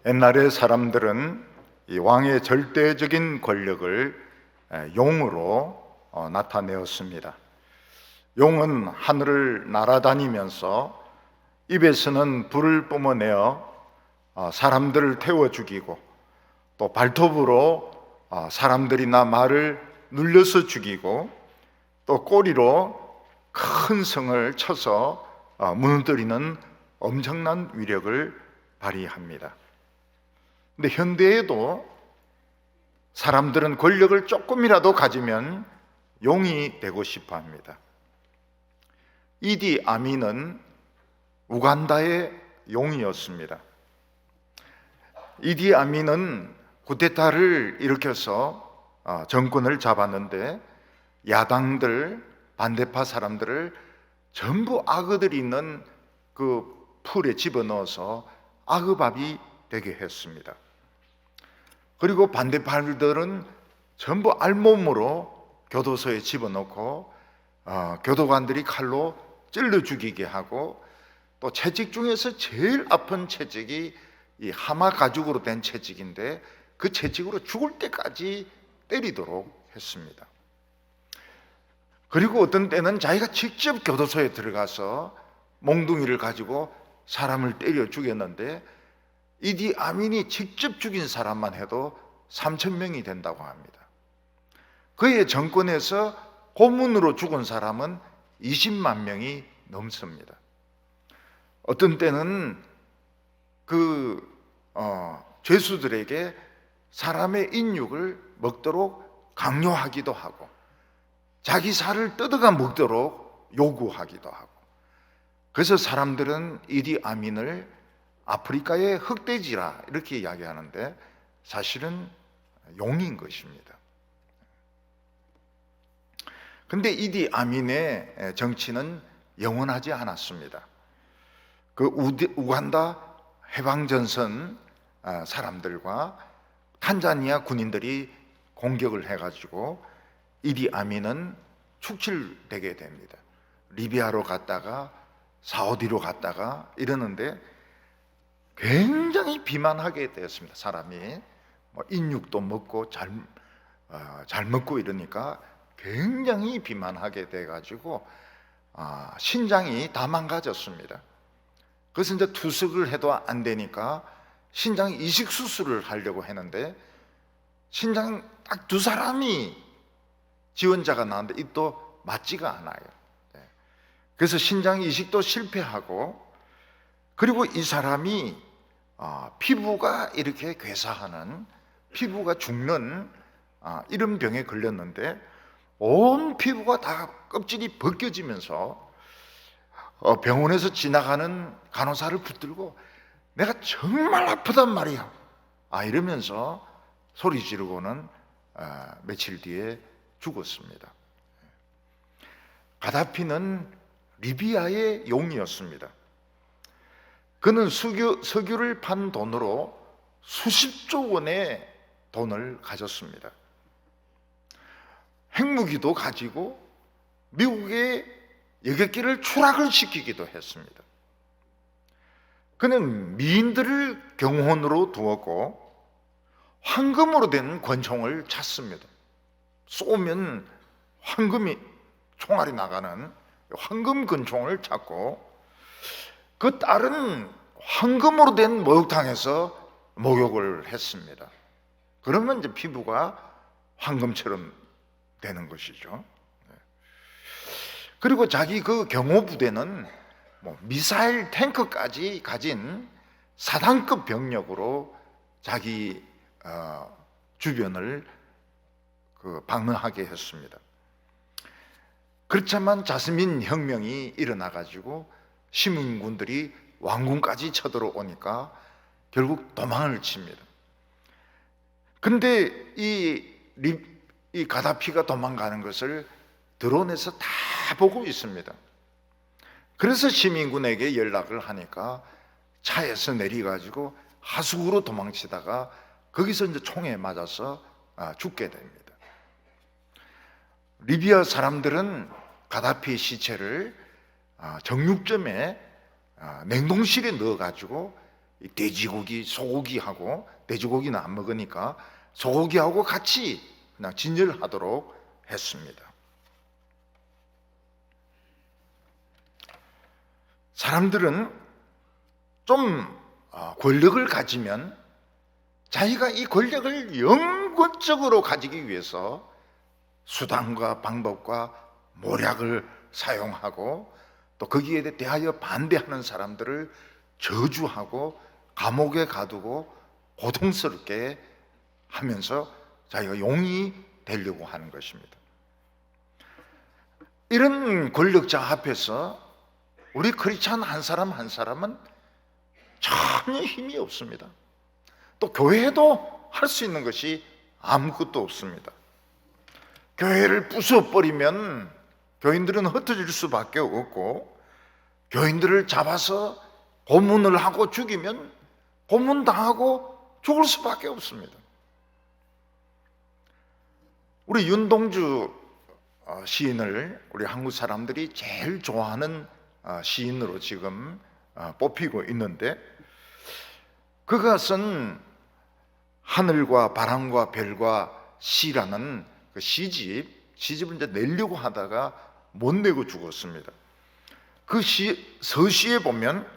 옛날의 사람들은 이 왕의 절대적인 권력을 용으로 나타내었습니다. 용은 하늘을 날아다니면서 입에서는 불을 뿜어내어 사람들을 태워 죽이고, 또 발톱으로 사람들이나 말을 눌려서 죽이고, 또 꼬리로 큰 성을 쳐서 무너뜨리는 엄청난 위력을 발휘합니다. 근데 현대에도 사람들은 권력을 조금이라도 가지면 용이 되고 싶어 합니다. 이디 아민은 우간다의 용이었습니다. 이디 아민은 쿠데타를 일으켜서 정권을 잡았는데, 야당들, 반대파 사람들을 전부 악어들이 있는 그 풀에 집어넣어서 악어밥이 되게 했습니다. 그리고 반대파들은 전부 알몸으로 교도소에 집어넣고 교도관들이 칼로 찔러 죽이게 하고, 또 채찍 중에서 제일 아픈 채찍이 이 하마 가죽으로 된 채찍인데, 그 채찍으로 죽을 때까지 때리도록 했습니다. 그리고 어떤 때는 자기가 직접 교도소에 들어가서 몽둥이를 가지고 사람을 때려 죽였는데, 이디 아민이 직접 죽인 사람만 해도 3,000명이 된다고 합니다. 그의 정권에서 고문으로 죽은 사람은 20만 명이 넘습니다. 어떤 때는 죄수들에게 사람의 인육을 먹도록 강요하기도 하고, 자기 살을 뜯어가 먹도록 요구하기도 하고, 그래서 사람들은 이디 아민을 아프리카의 흑돼지라 이렇게 이야기하는데, 사실은 용인 것입니다. 근데 이디 아민의 정치는 영원하지 않았습니다. 그 우간다 해방전선 사람들과 탄자니아 군인들이 공격을 해가지고 이디 아민은 축출되게 됩니다. 리비아로 갔다가 사우디로 갔다가 이러는데 굉장히 비만하게 되었습니다. 사람이 인육도 먹고 잘 먹고 이러니까 굉장히 비만하게 돼가지고 신장이 다 망가졌습니다. 그래서 이제 투석을 해도 안 되니까 신장 이식 수술을 하려고 했는데, 신장 딱 2사람이 지원자가 나왔는데 이도 맞지가 않아요. 그래서 신장 이식도 실패하고, 그리고 이 사람이 피부가 이렇게 괴사하는, 피부가 죽는 이런 병에 걸렸는데, 온 피부가 다 껍질이 벗겨지면서 병원에서 지나가는 간호사를 붙들고 내가 정말 아프단 말이야 이러면서 소리 지르고는 며칠 뒤에 죽었습니다. 가다피는 리비아의 용이었습니다. 그는 석유를 판 돈으로 수십조 원의 돈을 가졌습니다. 핵무기도 가지고 미국의 여객기를 추락을 시키기도 했습니다. 그는 미인들을 경호원으로 두었고, 황금으로 된 권총을 찼습니다. 쏘면 황금이 총알이 나가는 황금 권총을 찼고, 그 딸은 황금으로 된 목욕탕에서 목욕을 했습니다. 그러면 이제 피부가 황금처럼 되는 것이죠. 그리고 자기 그 경호부대는 미사일 탱크까지 가진 사단급 병력으로 자기 주변을 방문하게 했습니다. 그렇지만 자스민 혁명이 일어나가지고 시민군들이 왕궁까지 쳐들어오니까 결국 도망을 칩니다. 근데 이 가다피가 도망가는 것을 드론에서 다 보고 있습니다. 그래서 시민군에게 연락을 하니까 차에서 내려가지고 하수구로 도망치다가 거기서 이제 총에 맞아서 죽게 됩니다. 리비아 사람들은 가다피의 시체를 정육점에 냉동실에 넣어가지고 이 돼지고기, 소고기하고, 돼지고기는 안 먹으니까 소고기하고 같이 그냥 진열하도록 했습니다. 사람들은 좀 권력을 가지면 자기가 이 권력을 영구적으로 가지기 위해서 수단과 방법과 모략을 사용하고 또 거기에 대하여 반대하는 사람들을 저주하고 감옥에 가두고 고통스럽게 하면서 자기가 용이 되려고 하는 것입니다. 이런 권력자 앞에서 우리 크리스찬 한 사람 한 사람은 전혀 힘이 없습니다. 또 교회도 할 수 있는 것이 아무것도 없습니다. 교회를 부숴버리면 교인들은 흩어질 수밖에 없고, 교인들을 잡아서 고문을 하고 죽이면 고문당하고 죽을 수밖에 없습니다. 우리 윤동주 시인을 우리 한국 사람들이 제일 좋아하는 시인으로 지금 뽑히고 있는데, 그가 쓴 하늘과 바람과 별과 시라는 그 시집을 이제 내려고 하다가 못 내고 죽었습니다. 그 서시에 보면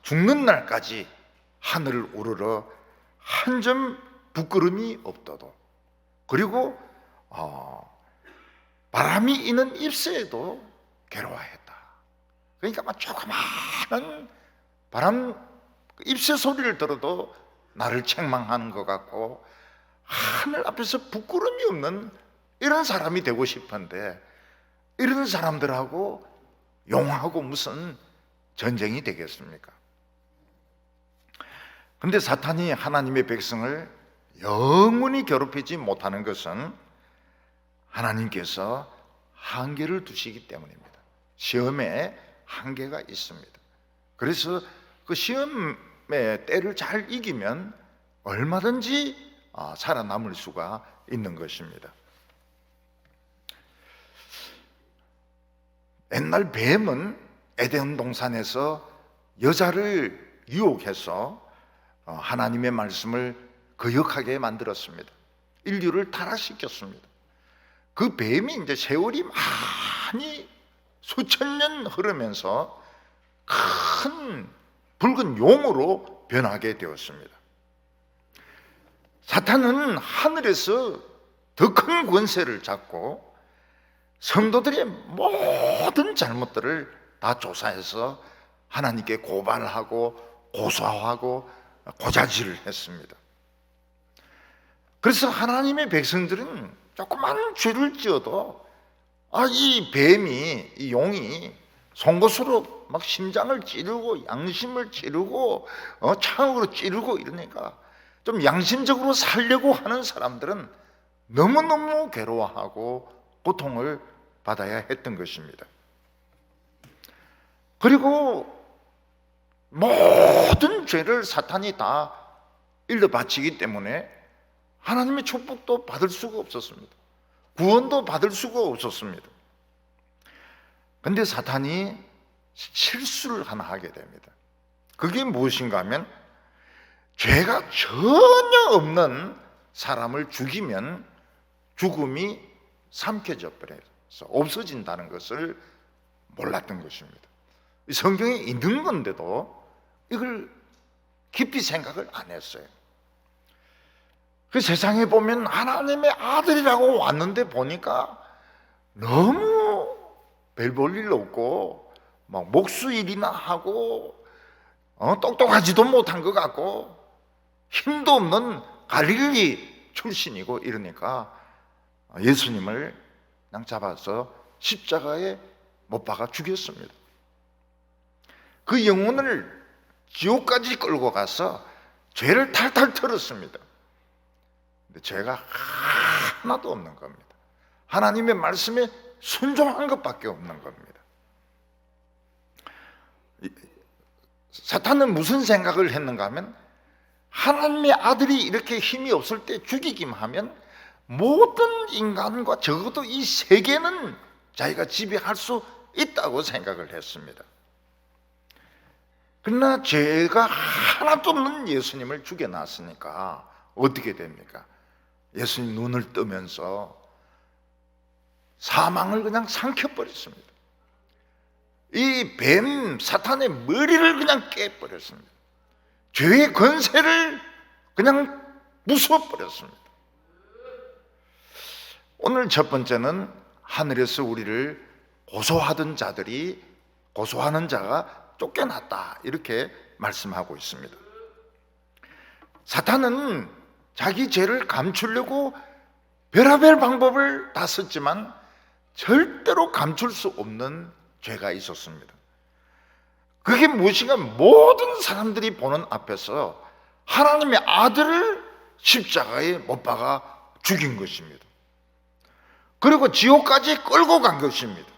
죽는 날까지 하늘을 우러러 한 점 부끄럼이 없다도, 그리고 바람이 이는 잎새에도 괴로워했다. 그러니까 막 조그마한 바람 잎새 소리를 들어도 나를 책망하는 것 같고 하늘 앞에서 부끄러움이 없는 이런 사람이 되고 싶은데, 이런 사람들하고 용하고 무슨 전쟁이 되겠습니까? 그런데 사탄이 하나님의 백성을 영원히 괴롭히지 못하는 것은 하나님께서 한계를 두시기 때문입니다. 시험에 한계가 있습니다. 그래서 그 시험의 때를 잘 이기면 얼마든지 살아남을 수가 있는 것입니다. 옛날 뱀은 에덴 동산에서 여자를 유혹해서 하나님의 말씀을 거역하게 만들었습니다. 인류를 타락시켰습니다. 그 뱀이 이제 세월이 많이 수천 년 흐르면서 큰 붉은 용으로 변하게 되었습니다. 사탄은 하늘에서 더 큰 권세를 잡고 성도들의 모든 잘못들을 다 조사해서 하나님께 고발하고 고소하고 고자질을 했습니다. 그래서 하나님의 백성들은 조그만 죄를 지어도 이 뱀이, 이 용이 송곳으로 막 심장을 찌르고 양심을 찌르고 창으로 찌르고 이러니까 좀 양심적으로 살려고 하는 사람들은 너무너무 괴로워하고 고통을 받아야 했던 것입니다. 그리고 모든 죄를 사탄이 다 일러 바치기 때문에 하나님의 축복도 받을 수가 없었습니다. 구원도 받을 수가 없었습니다. 그런데 사탄이 실수를 하나 하게 됩니다. 그게 무엇인가 하면, 죄가 전혀 없는 사람을 죽이면 죽음이 삼켜져 버려서 없어진다는 것을 몰랐던 것입니다. 성경에 있는 건데도 이걸 깊이 생각을 안 했어요. 그 세상에 보면 하나님의 아들이라고 왔는데 보니까 너무 별 볼 일 없고 막 목수일이나 하고 똑똑하지도 못한 것 같고 힘도 없는 갈릴리 출신이고 이러니까 예수님을 그냥 잡아서 십자가에 못 박아 죽였습니다. 그 영혼을 지옥까지 끌고 가서 죄를 탈탈 털었습니다. 근데 죄가 하나도 없는 겁니다. 하나님의 말씀에 순종한 것밖에 없는 겁니다. 사탄은 무슨 생각을 했는가 하면, 하나님의 아들이 이렇게 힘이 없을 때 죽이기만 하면 모든 인간과 적어도 이 세계는 자기가 지배할 수 있다고 생각을 했습니다. 그러나 죄가 하나도 없는 예수님을 죽여놨으니까 어떻게 됩니까? 예수님 눈을 뜨면서 사망을 그냥 삼켜버렸습니다. 이 뱀 사탄의 머리를 그냥 깨버렸습니다. 죄의 권세를 그냥 부숴버렸습니다. 오늘 첫 번째는 하늘에서 우리를 고소하던 자들이 고소하는 자가 쫓겨났다, 이렇게 말씀하고 있습니다. 사탄은 자기 죄를 감추려고 별의별 방법을 다 썼지만 절대로 감출 수 없는 죄가 있었습니다. 그게 무엇인가? 모든 사람들이 보는 앞에서 하나님의 아들을 십자가에 못 박아 죽인 것입니다. 그리고 지옥까지 끌고 간 것입니다.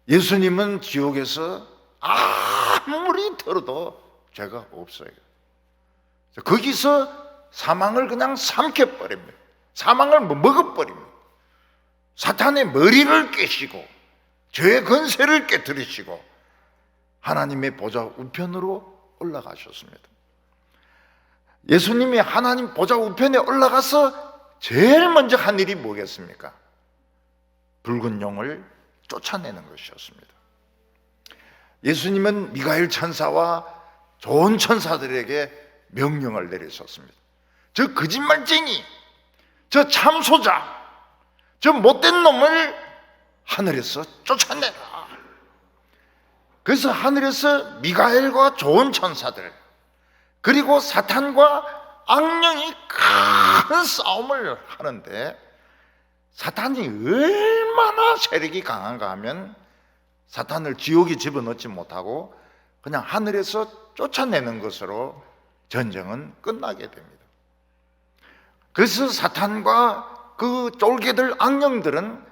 예수님은 지옥에서 아무리 들어도 죄가 없어요. 거기서 사망을 그냥 삼켜버립니다. 사망을 먹어버립니다. 사탄의 머리를 깨시고 죄의 권세를 깨뜨리시고 하나님의 보좌 우편으로 올라가셨습니다. 예수님이 하나님 보좌 우편에 올라가서 제일 먼저 한 일이 뭐겠습니까? 붉은 용을 쫓아내는 것이었습니다. 예수님은 미가엘 천사와 좋은 천사들에게 명령을 내리셨습니다. 저 거짓말쟁이, 저 참소자, 저 못된 놈을 하늘에서 쫓아내라. 그래서 하늘에서 미가엘과 좋은 천사들, 그리고 사탄과 악령이 큰 싸움을 하는데, 사탄이 얼마나 세력이 강한가 하면 사탄을 지옥에 집어넣지 못하고 그냥 하늘에서 쫓아내는 것으로 전쟁은 끝나게 됩니다. 그래서 사탄과 그 쫄개들 악령들은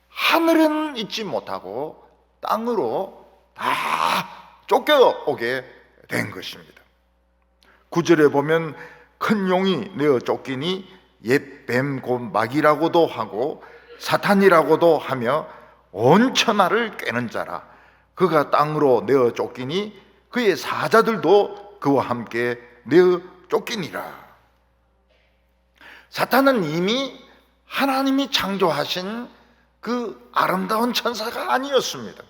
하늘은 있지 못하고 땅으로 다 쫓겨오게 된 것입니다. 9절에 보면 큰 용이 내어 쫓기니 옛 뱀 곧 마귀라고도 하고 사탄이라고도 하며 온 천하를 꿰는 자라. 그가 땅으로 내어 쫓기니 그의 사자들도 그와 함께 내어 쫓기니라. 사탄은 이미 하나님이 창조하신 그 아름다운 천사가 아니었습니다.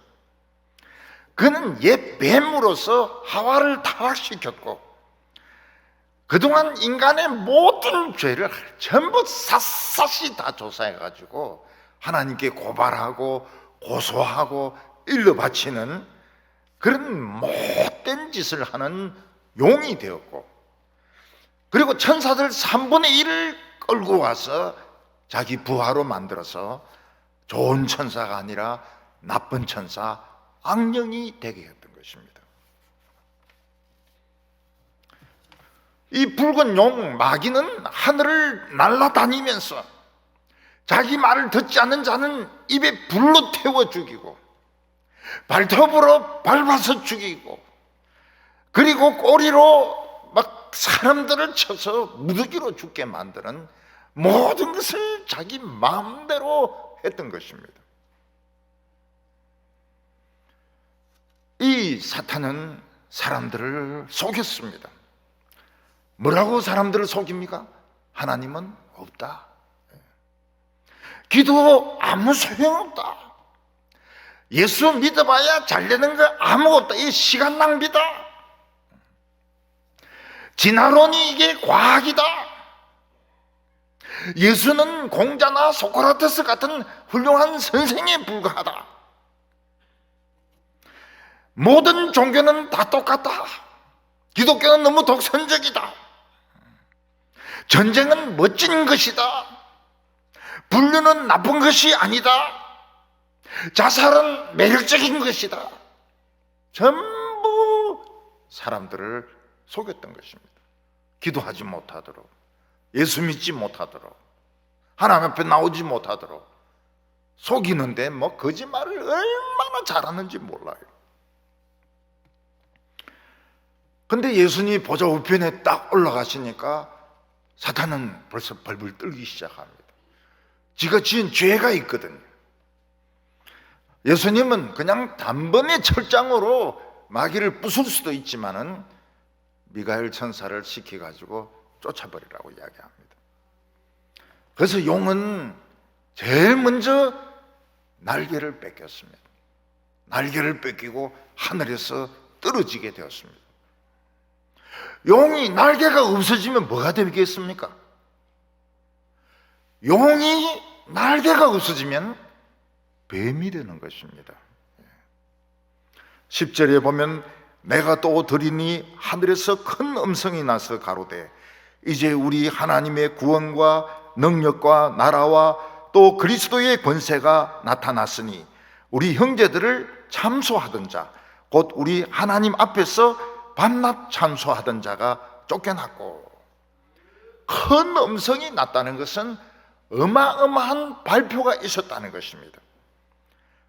그는 옛 뱀으로서 하와를 타락시켰고 그동안 인간의 모든 죄를 전부 샅샅이 다 조사해가지고 하나님께 고발하고 고소하고 일러 바치는 그런 못된 짓을 하는 용이 되었고, 그리고 천사들 3분의 1을 끌고 와서 자기 부하로 만들어서 좋은 천사가 아니라 나쁜 천사, 악령이 되게 했던 것입니다. 이 붉은 용 마귀는 하늘을 날아다니면서 자기 말을 듣지 않는 자는 입에 불로 태워 죽이고 발톱으로 밟아서 죽이고, 그리고 꼬리로 막 사람들을 쳐서 무더기로 죽게 만드는 모든 것을 자기 마음대로 했던 것입니다. 이 사탄은 사람들을 속였습니다. 뭐라고 사람들을 속입니까? 하나님은 없다. 기도 아무 소용없다. 예수 믿어봐야 잘되는 거 아무 없다. 이 시간 낭비다. 진화론이 이게 과학이다. 예수는 공자나 소크라테스 같은 훌륭한 선생에 불과하다. 모든 종교는 다 똑같다. 기독교는 너무 독선적이다. 전쟁은 멋진 것이다. 불륜은 나쁜 것이 아니다. 자살은 매력적인 것이다. 전부 사람들을 속였던 것입니다. 기도하지 못하도록, 예수 믿지 못하도록, 하나님 앞에 나오지 못하도록 속이는데 뭐 거짓말을 얼마나 잘하는지 몰라요. 근데 예수님이 보좌 우편에 딱 올라가시니까 사탄은 벌써 벌벌 떨기 시작합니다. 지가 지은 죄가 있거든요. 예수님은 그냥 단번에 철장으로 마귀를 부술 수도 있지만은 미가엘 천사를 시켜가지고 쫓아버리라고 이야기합니다. 그래서 용은 제일 먼저 날개를 뺏겼습니다. 날개를 뺏기고 하늘에서 떨어지게 되었습니다. 용이 날개가 없어지면 뭐가 되겠습니까? 용이 날개가 없어지면 뱀이 되는 것입니다. 10절에 보면 내가 또 들으니 하늘에서 큰 음성이 나서 가로되 이제 우리 하나님의 구원과 능력과 나라와 또 그리스도의 권세가 나타났으니 우리 형제들을 참소하던 자 곧 우리 하나님 앞에서 밤낮 참소하던 자가 쫓겨났고, 큰 음성이 났다는 것은 어마어마한 발표가 있었다는 것입니다.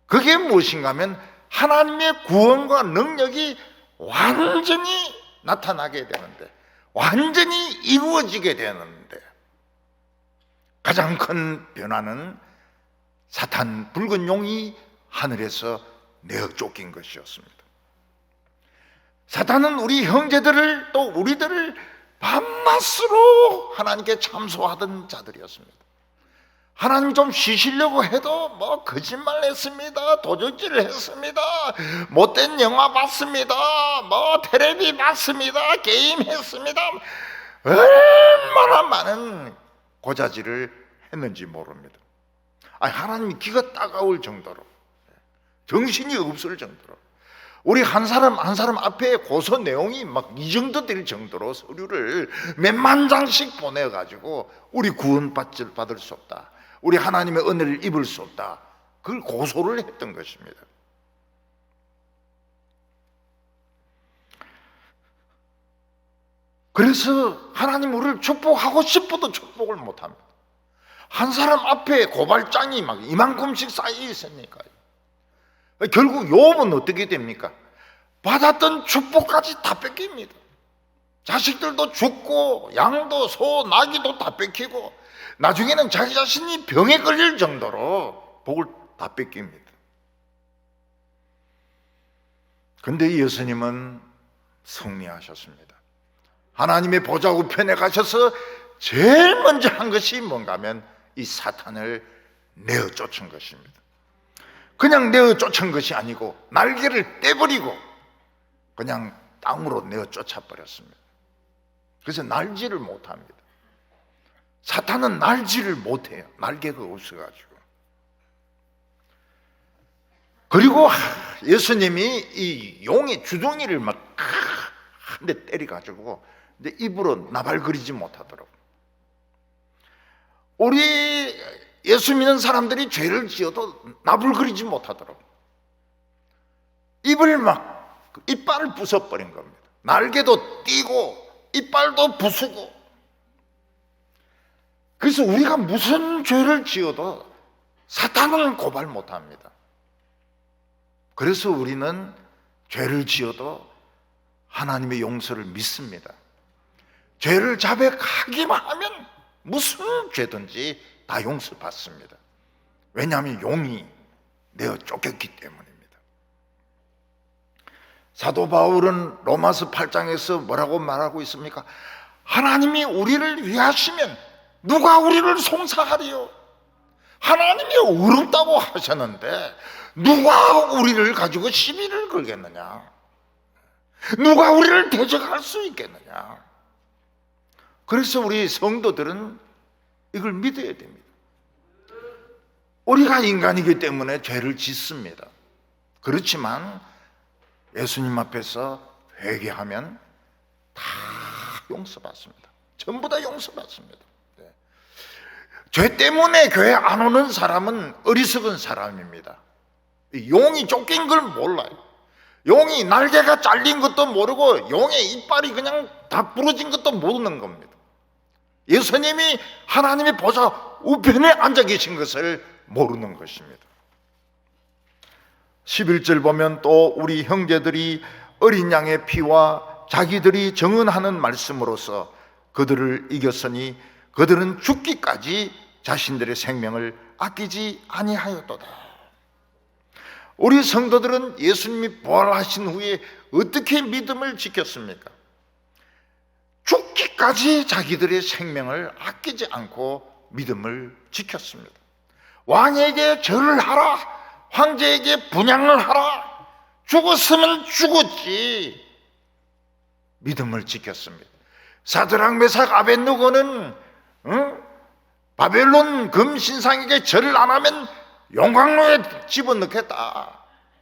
그게 무엇인가 하면 하나님의 구원과 능력이 완전히 나타나게 되는데, 완전히 이루어지게 되는데, 가장 큰 변화는 사탄 붉은 용이 하늘에서 내어 쫓긴 것이었습니다. 사탄은 우리 형제들을 또 우리들을 밤낮으로 하나님께 참소하던 자들이었습니다. 하나님 좀 쉬시려고 해도 뭐 거짓말 했습니다, 도적질을 했습니다, 못된 영화 봤습니다, 뭐 텔레비 봤습니다, 게임 했습니다, 얼마나 많은 고자질을 했는지 모릅니다. 하나님이 기가 따가울 정도로, 정신이 없을 정도로, 우리 한 사람 한 사람 앞에 고소 내용이 막 이 정도 될 정도로 서류를 몇만 장씩 보내가지고 우리 구원받을 수 없다, 우리 하나님의 은혜를 입을 수 없다, 그걸 고소를 했던 것입니다. 그래서 하나님 우리를 축복하고 싶어도 축복을 못합니다. 한 사람 앞에 고발장이 막 이만큼씩 쌓여 있으니까요. 결국 욥은 어떻게 됩니까? 받았던 축복까지 다 뺏깁니다. 자식들도 죽고 양도 소 나귀도 다 뺏기고 나중에는 자기 자신이 병에 걸릴 정도로 복을 다 뺏깁니다. 그런데 예수님은 승리하셨습니다. 하나님의 보좌 우편에 가셔서 제일 먼저 한 것이 뭔가 하면 이 사탄을 내어 쫓은 것입니다. 그냥 내어 쫓은 것이 아니고 날개를 떼버리고 그냥 땅으로 내어 쫓아버렸습니다. 그래서 날지를 못합니다. 사탄은 날지를 못해요. 날개가 없어가지고. 그리고 예수님이 이 용의 주둥이를 막 한 대 때려가지고 이제 입으로 나발거리지 못하도록. 우리 예수 믿는 사람들이 죄를 지어도 나불거리지 못하도록 입을 막 이빨을 부숴버린 겁니다. 날개도 띄고 이빨도 부수고. 그래서 우리가 무슨 죄를 지어도 사탄은 고발 못합니다. 그래서 우리는 죄를 지어도 하나님의 용서를 믿습니다. 죄를 자백하기만 하면 무슨 죄든지 다 용서받습니다. 왜냐하면 용이 내어 쫓겼기 때문입니다. 사도 바울은 로마서 8장에서 뭐라고 말하고 있습니까? 하나님이 우리를 위하시면 누가 우리를 송사하리요? 하나님이 어렵다고 하셨는데 누가 우리를 가지고 시비를 걸겠느냐? 누가 우리를 대적할 수 있겠느냐? 그래서 우리 성도들은 이걸 믿어야 됩니다. 우리가 인간이기 때문에 죄를 짓습니다. 그렇지만 예수님 앞에서 회개하면 다 용서받습니다. 전부 다 용서받습니다. 네. 죄 때문에 교회 안 오는 사람은 어리석은 사람입니다. 용이 쫓긴 걸 몰라요. 용이 날개가 잘린 것도 모르고 용의 이빨이 그냥 다 부러진 것도 모르는 겁니다. 예수님이 하나님의 보좌 우편에 앉아 계신 것을 모르는 것입니다. 11절 보면 또 우리 형제들이 어린 양의 피와 자기들이 정언하는 말씀으로서 그들을 이겼으니 그들은 죽기까지 자신들의 생명을 아끼지 아니하였도다. 우리 성도들은 예수님이 부활하신 후에 어떻게 믿음을 지켰습니까? 죽기까지 자기들의 생명을 아끼지 않고 믿음을 지켰습니다. 왕에게 절을 하라, 황제에게 분향을 하라, 죽었으면 죽었지. 믿음을 지켰습니다. 사드락, 메삭, 아벳느고는 바벨론 금신상에게 절을 안 하면 용광로에 집어넣겠다.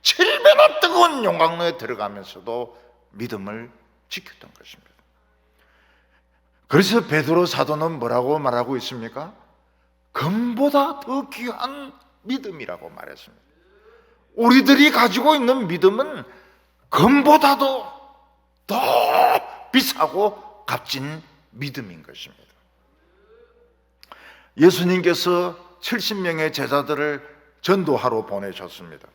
7배나 뜨거운 용광로에 들어가면서도 믿음을 지켰던 것입니다. 그래서 베드로 사도는 뭐라고 말하고 있습니까? 금보다 더 귀한 믿음이라고 말했습니다. 우리들이 가지고 있는 믿음은 금보다도 더 비싸고 값진 믿음인 것입니다. 예수님께서 70명의 제자들을 전도하러 보내셨습니다.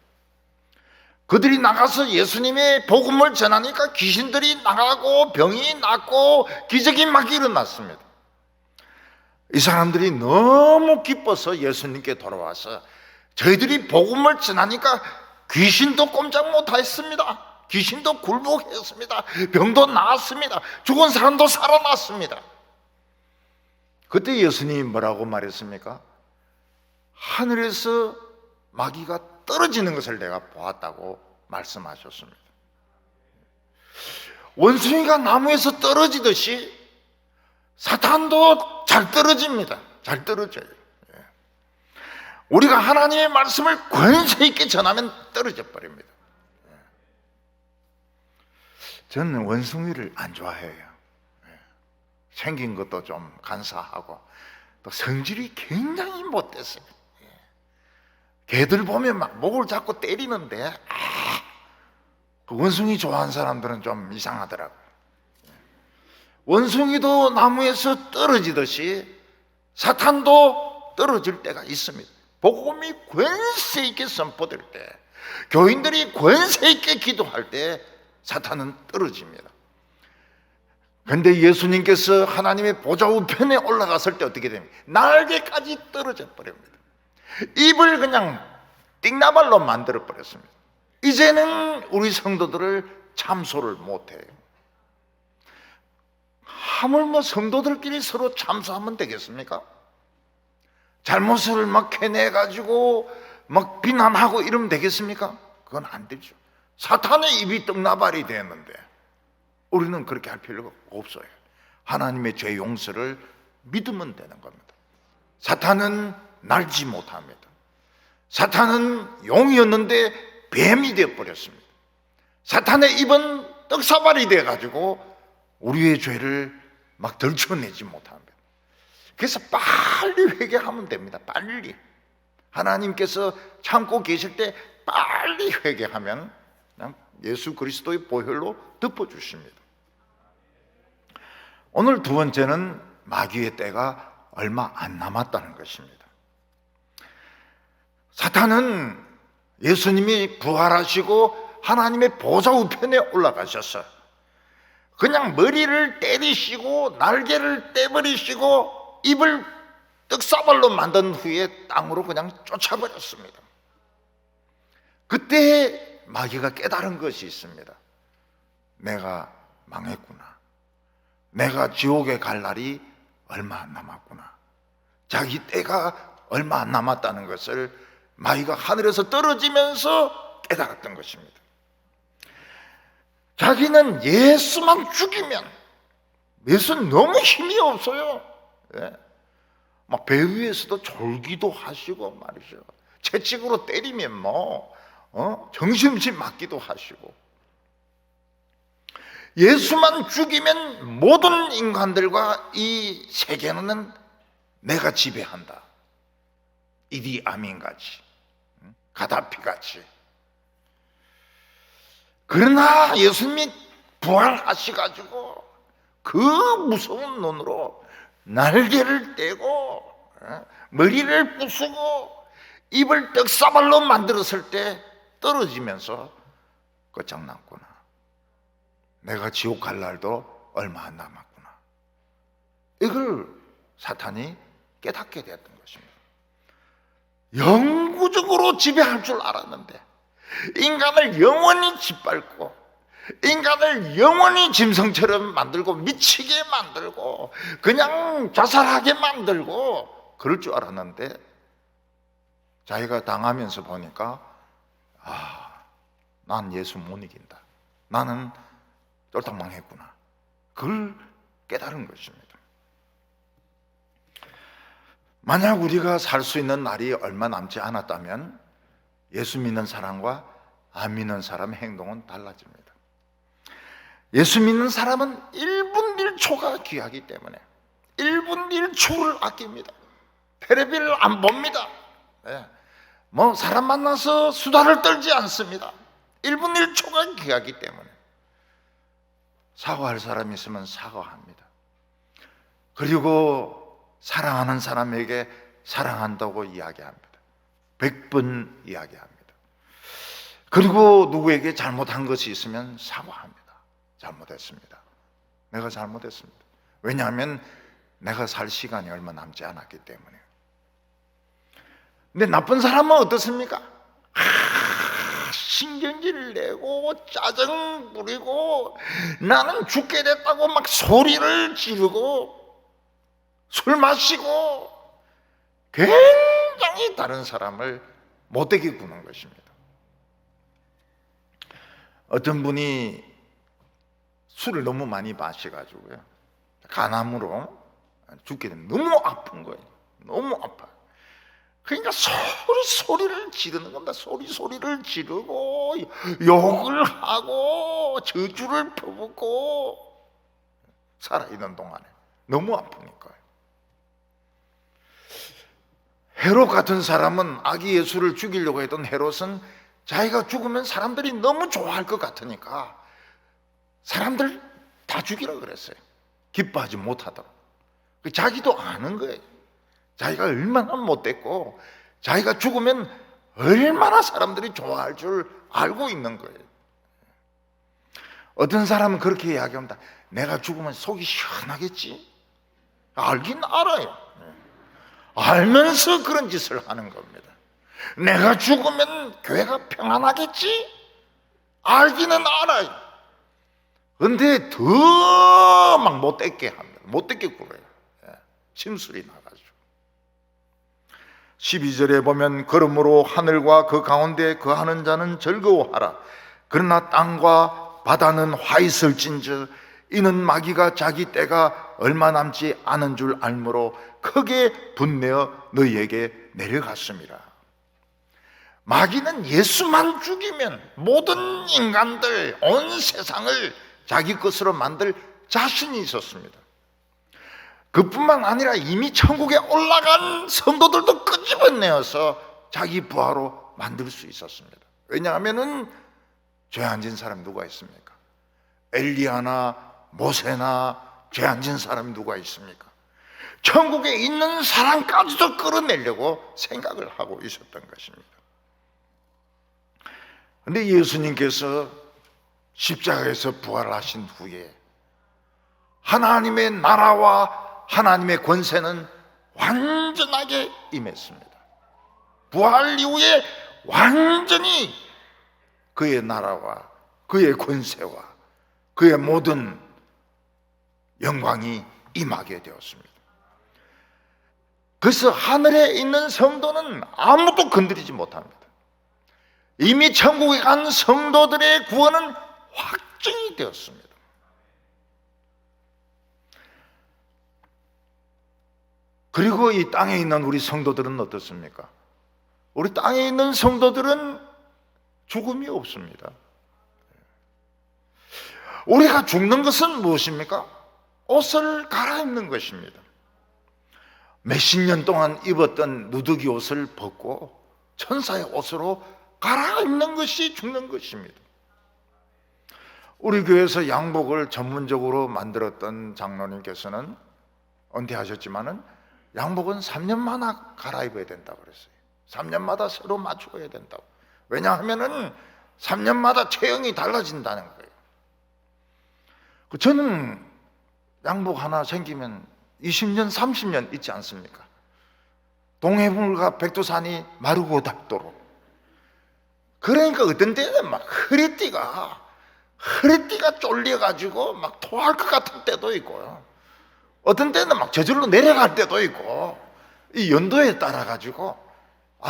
그들이 나가서 예수님의 복음을 전하니까 귀신들이 나가고 병이 낫고 기적이 막 일어났습니다. 이 사람들이 너무 기뻐서 예수님께 돌아와서 저희들이 복음을 전하니까 귀신도 꼼짝 못했습니다. 귀신도 굴복했습니다. 병도 나았습니다. 죽은 사람도 살아났습니다. 그때 예수님이 뭐라고 말했습니까? 하늘에서 마귀가 떨어지는 것을 내가 보았다고 말씀하셨습니다. 원숭이가 나무에서 떨어지듯이 사탄도 잘 떨어집니다. 잘 떨어져요. 우리가 하나님의 말씀을 권세 있게 전하면 떨어져 버립니다. 저는 원숭이를 안 좋아해요. 생긴 것도 좀 간사하고 또 성질이 굉장히 못됐어요. 개들 보면 막 목을 잡고 때리는데 그 원숭이 좋아하는 사람들은 좀 이상하더라고요. 원숭이도 나무에서 떨어지듯이 사탄도 떨어질 때가 있습니다. 복음이 권세 있게 선포될 때, 교인들이 권세 있게 기도할 때 사탄은 떨어집니다. 그런데 예수님께서 하나님의 보좌 우편에 올라갔을 때 어떻게 됩니까? 날개까지 떨어져 버립니다. 입을 그냥 띵나발로 만들어 버렸습니다. 이제는 우리 성도들을 참소를 못해요. 하물며 성도들끼리 서로 참소하면 되겠습니까? 잘못을 막 캐내가지고 막 비난하고 이러면 되겠습니까? 그건 안 되죠. 사탄의 입이 떡나발이 되는데 우리는 그렇게 할 필요가 없어요. 하나님의 죄 용서를 믿으면 되는 겁니다. 사탄은 날지 못합니다. 사탄은 용이었는데 뱀이 되어버렸습니다. 사탄의 입은 떡사발이 돼가지고 우리의 죄를 막 덜쳐내지 못합니다. 그래서 빨리 회개하면 됩니다. 빨리. 하나님께서 참고 계실 때 빨리 회개하면 그냥 예수 그리스도의 보혈로 덮어주십니다. 오늘 두 번째는 마귀의 때가 얼마 안 남았다는 것입니다. 사탄은 예수님이 부활하시고 하나님의 보좌 우편에 올라가셔서 그냥 머리를 때리시고 날개를 떼버리시고 입을 떡사발로 만든 후에 땅으로 그냥 쫓아버렸습니다. 그때 마귀가 깨달은 것이 있습니다. 내가 망했구나. 내가 지옥에 갈 날이 얼마 안 남았구나. 자기 때가 얼마 안 남았다는 것을 마귀가 하늘에서 떨어지면서 깨달았던 것입니다. 자기는 예수만 죽이면, 예수는 너무 힘이 없어요. 막 배 위에서도 졸기도 하시고 말이죠. 채찍으로 때리면 정신없이 맞기도 하시고, 예수만 죽이면 모든 인간들과 이 세계는 내가 지배한다. 이디 아민 같이, 가다피 같이. 그러나 예수님이 부활하셔가지고 그 무서운 눈으로 날개를 떼고 머리를 부수고 입을 떡사발로 만들었을 때 떨어지면서 끝장났구나. 내가 지옥 갈 날도 얼마 안 남았구나. 이걸 사탄이 깨닫게 되었던 것입니다. 영구적으로 지배할 줄 알았는데, 인간을 영원히 짓밟고 인간을 영원히 짐승처럼 만들고 미치게 만들고 그냥 자살하게 만들고 그럴 줄 알았는데 자기가 당하면서 보니까 난 예수 못 이긴다. 나는 쫄딱 망했구나. 그걸 깨달은 것입니다. 만약 우리가 살 수 있는 날이 얼마 남지 않았다면 예수 믿는 사람과 안 믿는 사람의 행동은 달라집니다. 예수 믿는 사람은 1분 1초가 귀하기 때문에 1분 1초를 아낍니다. 테레비를 안 봅니다. 뭐 사람 만나서 수다를 떨지 않습니다. 1분 1초가 귀하기 때문에 사과할 사람이 있으면 사과합니다. 그리고 사랑하는 사람에게 사랑한다고 이야기합니다. 100번 이야기합니다. 그리고 누구에게 잘못한 것이 있으면 사과합니다. 잘못했습니다. 내가 잘못했습니다. 왜냐하면 내가 살 시간이 얼마 남지 않았기 때문에. 근데 나쁜 사람은 어떻습니까? 신경질을 내고 짜증 부리고 나는 죽게 됐다고 막 소리를 지르고 술 마시고 굉장히 다른 사람을 못되게 구는 것입니다. 어떤 분이 술을 너무 많이 마셔가지고요 간암으로 죽게 되면 너무 아픈 거예요. 너무 아파요. 그러니까 소리를 지르는 겁니다. 소리를 지르고 욕을 하고 저주를 퍼붓고 살아있는 동안에 너무 아프니까요. 헤롯 같은 사람은 아기 예수를 죽이려고 했던 헤롯은 자기가 죽으면 사람들이 너무 좋아할 것 같으니까 사람들 다 죽이라고 그랬어요. 기뻐하지 못하도록. 자기도 아는 거예요. 자기가 얼마나 못됐고 자기가 죽으면 얼마나 사람들이 좋아할 줄 알고 있는 거예요. 어떤 사람은 그렇게 이야기합니다. 내가 죽으면 속이 시원하겠지? 알긴 알아요. 알면서 그런 짓을 하는 겁니다. 내가 죽으면 교회가 평안하겠지? 알기는 알아요. 근데 더 막 못되게 합니다. 못되게 굴어요. 심술이 나가지고. 12절에 보면 그러므로 하늘과 그 가운데 거하는 자는 즐거워하라. 그러나 땅과 바다는 화 있을진저 이는 마귀가 자기 때가 얼마 남지 않은 줄 알므로 크게 분내어 너희에게 내려갔습니다. 마귀는 예수만 죽이면 모든 인간들 온 세상을 자기 것으로 만들 자신이 있었습니다. 그뿐만 아니라 이미 천국에 올라간 성도들도 끄집어내어서 자기 부하로 만들 수 있었습니다. 왜냐하면 죄 안 진 사람이 누가 있습니까? 엘리야나 모세나 죄 안 진 사람이 누가 있습니까? 천국에 있는 사람까지도 끌어내려고 생각을 하고 있었던 것입니다. 그런데 예수님께서 십자가에서 부활하신 후에 하나님의 나라와 하나님의 권세는 완전하게 임했습니다. 부활 이후에 완전히 그의 나라와 그의 권세와 그의 모든 영광이 임하게 되었습니다. 그래서 하늘에 있는 성도는 아무도 건드리지 못합니다. 이미 천국에 간 성도들의 구원은 확정이 되었습니다. 그리고 이 땅에 있는 우리 성도들은 어떻습니까? 우리 땅에 있는 성도들은 죽음이 없습니다. 우리가 죽는 것은 무엇입니까? 옷을 갈아입는 것입니다. 몇십 년 동안 입었던 누더기 옷을 벗고 천사의 옷으로 갈아입는 것이 죽는 것입니다. 우리 교회에서 양복을 전문적으로 만들었던 장로님께서는 은퇴하셨지만은 양복은 3년마다 갈아입어야 된다고 그랬어요. 3년마다 새로 맞추어야 된다고. 왜냐하면은 3년마다 체형이 달라진다는 거예요. 저는 양복 하나 생기면 20년, 30년 있지 않습니까? 동해물과 백두산이 마르고 닳도록 그러니까 어떤 때는 막 허리띠가 쫄려가지고 막 토할 것 같은 때도 있고요. 어떤 때는 막 저절로 내려갈 때도 있고, 이 연도에 따라 가지고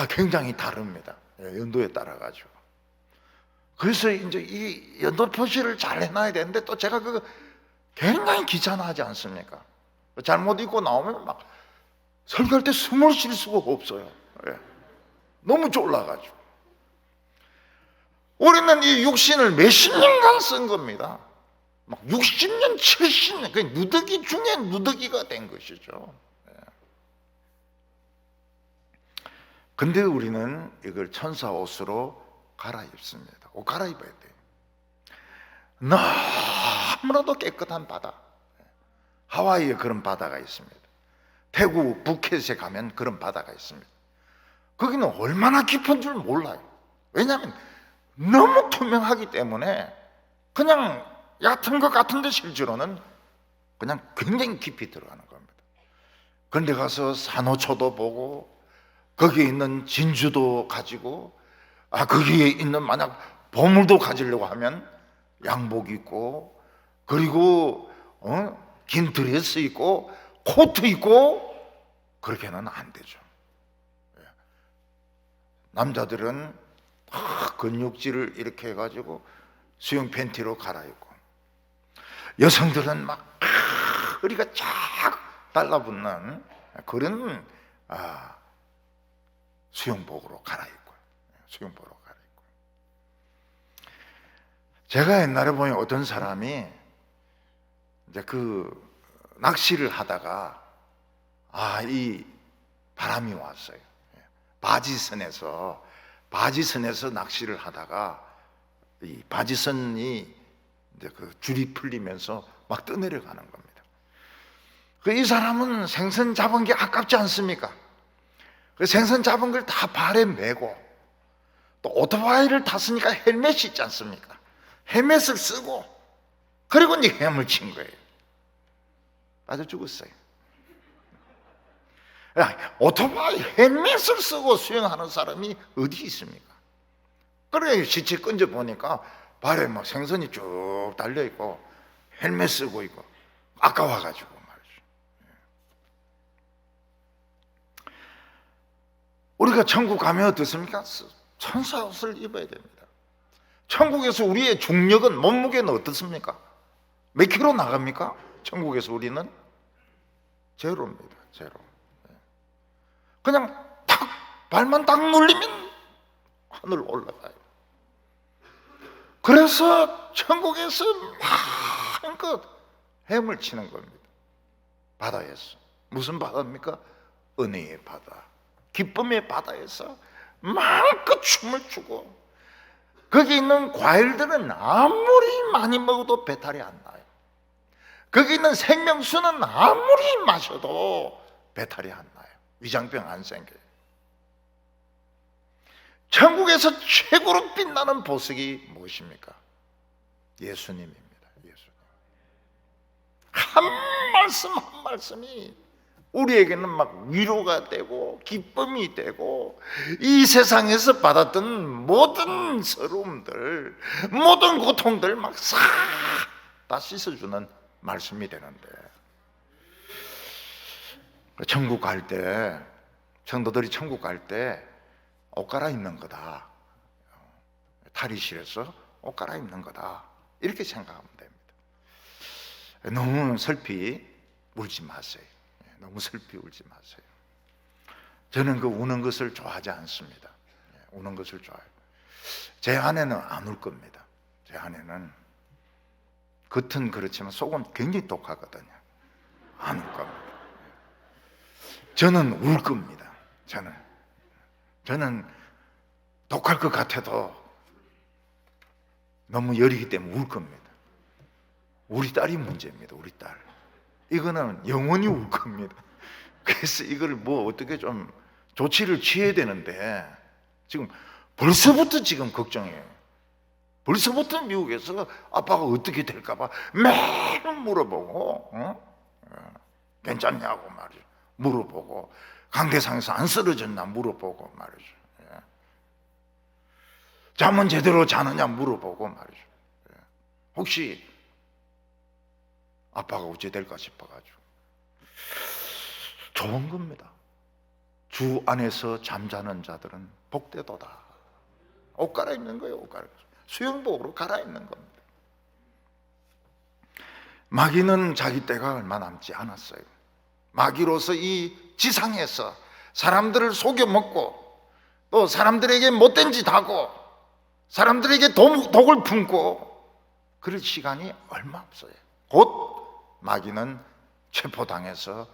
굉장히 다릅니다. 연도에 따라 가지고. 그래서 이제 이 연도 표시를 잘 해놔야 되는데, 또 제가 그거 굉장히 귀찮아하지 않습니까? 잘못 입고 나오면 막 설교할 때 숨을 쉴 수가 없어요. 너무 졸라가지고. 우리는 이 육신을 몇십 년간 쓴 겁니다. 막 60년, 70년, 그 누더기 중에 누더기가 된 것이죠. 근데 우리는 이걸 천사 옷으로 갈아입습니다. 옷 갈아입어야 돼요. 너무나도 깨끗한 바다. 하와이에 그런 바다가 있습니다. 태국 부켓에 가면 그런 바다가 있습니다. 거기는 얼마나 깊은 줄 몰라요. 왜냐하면 너무 투명하기 때문에 그냥 얕은 것 같은데 실제로는 그냥 굉장히 깊이 들어가는 겁니다. 그런데 가서 산호초도 보고, 거기에 있는 진주도 가지고, 거기에 있는 만약 보물도 가지려고 하면 양복 입고, 그리고 긴 드레스 입고 코트 입고 그렇게는 안 되죠. 남자들은 근육질을 이렇게 해가지고 수영 팬티로 갈아입고, 여성들은 막 허리가 쫙 달라붙는 그런 수영복으로 갈아입고, 수영복으로 갈아입고. 제가 옛날에 보니 어떤 사람이 이제 그 낚시를 하다가 이 바람이 왔어요. 바지선에서 낚시를 하다가 이 바지선이 이제 그 줄이 풀리면서 막 떠내려가는 겁니다. 이 사람은 생선 잡은 게 아깝지 않습니까? 그 생선 잡은 걸 다 발에 메고, 또 오토바이를 탔으니까 헬멧이 있지 않습니까? 헬멧을 쓰고, 그리고 이제 헤엄을 친 거예요. 빠져 죽었어요. 오토바이 헬멧을 쓰고 수영하는 사람이 어디 있습니까? 그래 시체 건져 보니까 발에 막 생선이 쭉 달려 있고 헬멧 쓰고 있고 아까워가지고 말이죠. 우리가 천국 가면 어떻습니까? 천사 옷을 입어야 됩니다. 천국에서 우리의 중력은, 몸무게는 어떻습니까? 몇 킬로 나갑니까? 천국에서 우리는 제로입니다. 제로. 그냥 발만 딱 눌리면 하늘 올라가요. 그래서 천국에서 마음껏 헤엄을 치는 겁니다. 바다에서. 무슨 바다입니까? 은혜의 바다, 기쁨의 바다에서 마음껏 춤을 추고, 거기 있는 과일들은 아무리 많이 먹어도 배탈이 안 나요. 거기 있는 생명수는 아무리 마셔도 배탈이 안 나요. 위장병 안 생겨요. 천국에서 최고로 빛나는 보석이 무엇입니까? 예수님입니다. 예수님. 한 말씀 한 말씀이 우리에게는 막 위로가 되고 기쁨이 되고, 이 세상에서 받았던 모든 서러움들, 모든 고통들 막 싹 다 씻어주는 말씀이 되는데, 천국 갈 때, 성도들이 천국 갈 때 옷 갈아입는 거다, 탈의실에서 옷 갈아입는 거다, 이렇게 생각하면 됩니다. 너무 슬피 울지 마세요. 너무 슬피 울지 마세요. 저는 그 우는 것을 좋아하지 않습니다. 우는 것을 좋아해요. 제 아내는 안 울 겁니다. 제 아내는 겉은 그렇지만 속은 굉장히 독하거든요. 안 울 겁니다. 저는 울 겁니다. 저는 독할 것 같아도 너무 여리기 때문에 울 겁니다. 우리 딸이 문제입니다. 우리 딸. 이거는 영원히 울 겁니다. 그래서 이걸 뭐 어떻게 좀 조치를 취해야 되는데, 지금 벌써부터 지금 걱정해요. 벌써부터 미국에서 아빠가 어떻게 될까봐 매일 물어보고, 괜찮냐고 말이죠. 물어보고, 강대상에서 안 쓰러졌나 물어보고 말이죠. 잠은 제대로 자느냐 물어보고 말이죠. 혹시 아빠가 어찌 될까 싶어가지고. 좋은 겁니다. 주 안에서 잠자는 자들은 복되도다. 옷 갈아입는 거예요. 옷 갈아입는. 수영복으로 갈아입는 겁니다. 마귀는 자기 때가 얼마 남지 않았어요. 마귀로서 이 지상에서 사람들을 속여먹고 또 사람들에게 못된 짓 하고 사람들에게 독을 품고 그럴 시간이 얼마 없어요. 곧 마귀는 체포당해서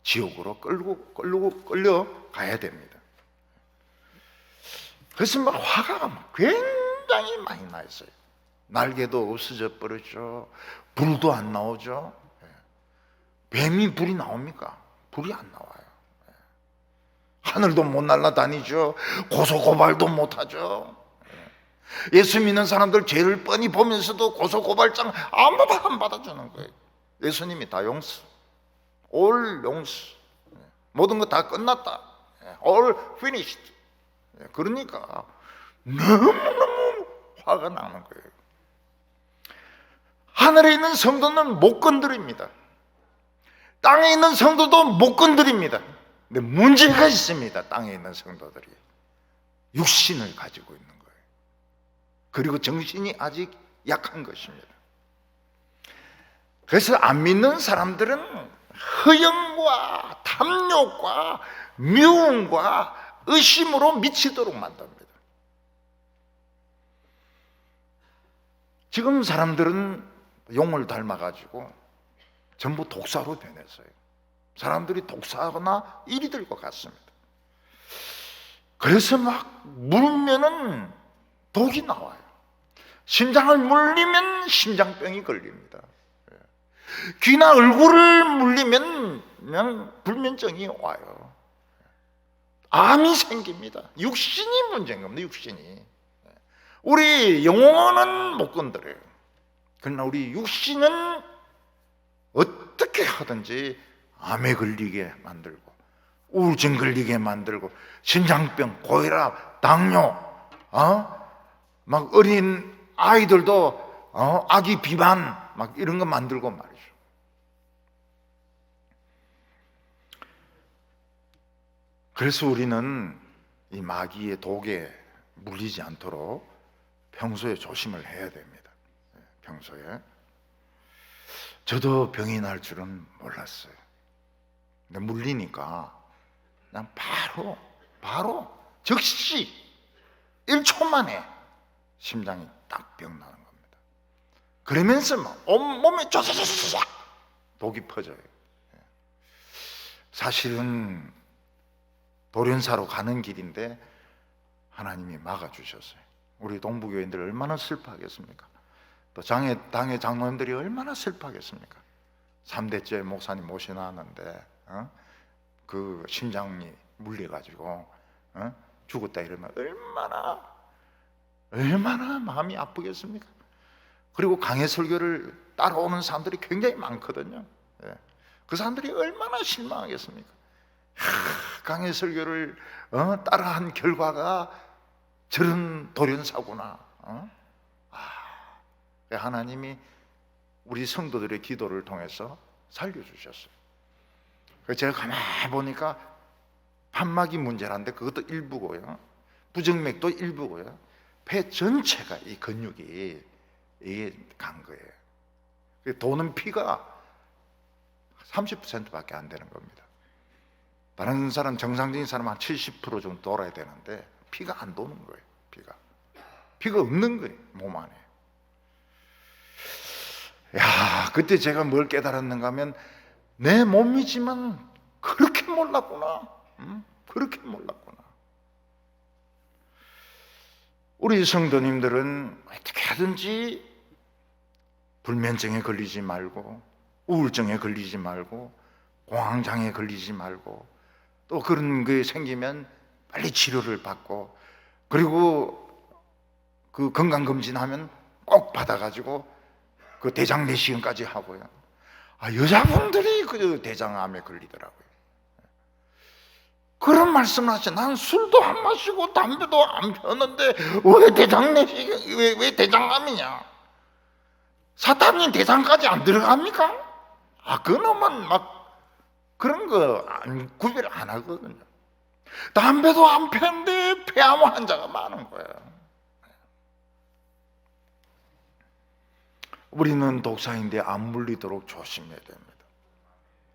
지옥으로 끌려가야 됩니다. 그래서 막 화가 굉장히 많이 나 있어요. 날개도 없어져 버렸죠. 불도 안 나오죠. 뱀이 불이 나옵니까? 불이 안 나와요. 하늘도 못 날아다니죠. 고소고발도 못하죠. 예수 믿는 사람들 죄를 뻔히 보면서도 고소고발장 아무도 안 받아주는 거예요. 예수님이 다 용서, all 용서, 모든 거 다 끝났다, all finished. 그러니까 너무너무 화가 나는 거예요. 하늘에 있는 성도는 못 건드립니다. 땅에 있는 성도도 못 건드립니다. 근데 문제가 있습니다. 땅에 있는 성도들이 육신을 가지고 있는 거예요. 그리고 정신이 아직 약한 것입니다. 그래서 안 믿는 사람들은 허영과 탐욕과 미움과 의심으로 미치도록 만듭니다. 지금 사람들은 용을 닮아가지고 전부 독사로 변했어요. 사람들이 독사거나 이리 될 것 같습니다. 그래서 막 물면은 독이 나와요. 심장을 물리면 심장병이 걸립니다. 귀나 얼굴을 물리면 그냥 불면증이 와요. 암이 생깁니다. 육신이 문제인 겁니다. 육신이. 우리 영혼은 못 건드려요. 그러나 우리 육신은 어떻게 하든지 암에 걸리게 만들고 우울증 걸리게 만들고 심장병, 고혈압, 당뇨, 막 어린 아이들도 아기 비만 막 이런 거 만들고 말이죠. 그래서 우리는 이 마귀의 독에 물리지 않도록 평소에 조심을 해야 됩니다. 평소에. 저도 병이 날 줄은 몰랐어요. 근데 물리니까 그냥 바로 즉시 1초 만에 심장이 딱 병 나는 겁니다. 그러면서 막 온몸에 쫙쫙쫙 독이 퍼져요. 사실은 돌연사로 가는 길인데 하나님이 막아주셨어요. 우리 동부교인들 얼마나 슬퍼하겠습니까? 또 당의 장로님들이 얼마나 슬퍼하겠습니까? 3대째 목사님 모셔놨는데 그 심장이 물려가지고 죽었다 이러면 얼마나 마음이 아프겠습니까? 그리고 강해 설교를 따라오는 사람들이 굉장히 많거든요. 그 사람들이 얼마나 실망하겠습니까? 강해 설교를 따라한 결과가 저런 돌연사구나. 하나님이 우리 성도들의 기도를 통해서 살려주셨어요. 그래서 제가 가만히 보니까 판막이 문제란데 그것도 일부고요, 부정맥도 일부고요, 폐 전체가 이 근육이 이게 간 거예요. 도는 피가 30%밖에 안 되는 겁니다. 다른 사람, 정상적인 사람은 한 70% 정도 돌아야 되는데 피가 안 도는 거예요. 피가 없는 거예요, 몸 안에. 야, 그때 제가 뭘 깨달았는가 하면 내 몸이지만 그렇게 몰랐구나. 그렇게 몰랐구나. 우리 성도님들은 어떻게 하든지 불면증에 걸리지 말고 우울증에 걸리지 말고 공황장애에 걸리지 말고 또 그런 게 생기면 빨리 치료를 받고, 그리고 그 건강검진하면 꼭 받아가지고 그 대장 내시경까지 하고요. 여자분들이 그 대장암에 걸리더라고요. 그런 말씀을 하시. 난 술도 안 마시고 담배도 안 폈는데 왜 왜 대장감이냐? 사탄이 대장까지 안 들어갑니까? 그놈은 막 그런 거 구별 안 하거든요. 담배도 안 폈는데 폐암 환자가 많은 거예요. 우리는 독사인데 안 물리도록 조심해야 됩니다.